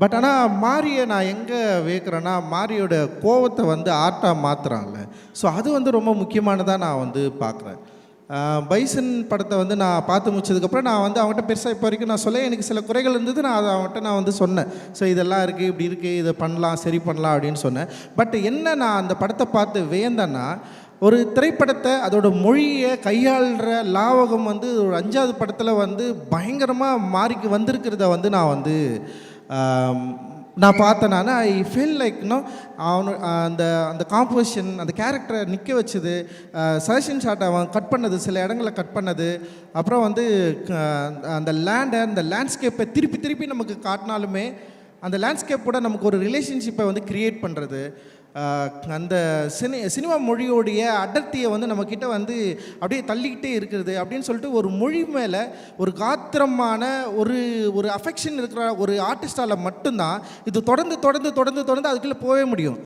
But ஆனால் மாரியை நான் எங்கே வேக்கிறேன்னா, மாரியோட கோவத்தை வந்து ஆர்ட்டாக மாற்றுறான்ல. ஸோ அது வந்து ரொம்ப முக்கியமானதாக நான் வந்து பார்க்குறேன். பைசன் படத்தை வந்து நான் பார்த்து முடிச்சதுக்கப்புறம் நான் வந்து அவங்ககிட்ட பெருசாக இப்போ வரைக்கும் நான் சொல்ல எனக்கு சில குறைகள் இருந்தது. நான் அதை அவங்ககிட்ட நான் வந்து சொன்னேன். ஸோ இதெல்லாம் இருக்குது, இப்படி இருக்குது, இதை பண்ணலாம், சரி பண்ணலாம் அப்படின்னு சொன்னேன். பட் என்ன நான் அந்த படத்தை பார்த்து வியந்தேன்னா, ஒரு திரைப்படத்தை அதோட மொழியை கையாளுற லாவகம் வந்து ஒரு 5வது படத்தில் வந்து பயங்கரமாக மாறிக்கு வந்திருக்கிறத வந்து நான் பார்த்தேன். ஐ ஃபீல் லைக் அவனு அந்த அந்த காம்போசிஷன், அந்த கேரக்டரை நிற்க வச்சது, சஜஷன் ஷாட் அவன் கட் பண்ணது, சில இடங்களை கட் பண்ணது, அப்புறம் வந்து அந்த அந்த லேண்ட்ஸ்கேப்பை திருப்பி திருப்பி நமக்கு காட்டினாலுமே அந்த லேண்ட்ஸ்கேப் கூட நமக்கு ஒரு ரிலேஷன்ஷிப்பை வந்து க்ரியேட் பண்ணுறது, அந்த சினிமா மொழியோடைய அடர்த்தியை வந்து நம்மக்கிட்ட வந்து அப்படியே தள்ளிக்கிட்டே இருக்கிறது அப்படின்னு சொல்லிட்டு ஒரு மொழி மேலே ஒரு காத்திரமான ஒரு அஃபெக்ஷன் இருக்கிற ஒரு ஆர்டிஸ்டால் மட்டும்தான் இது தொடர்ந்து தொடர்ந்து தொடர்ந்து தொடர்ந்து அதுக்குள்ளே போகவே முடியும்.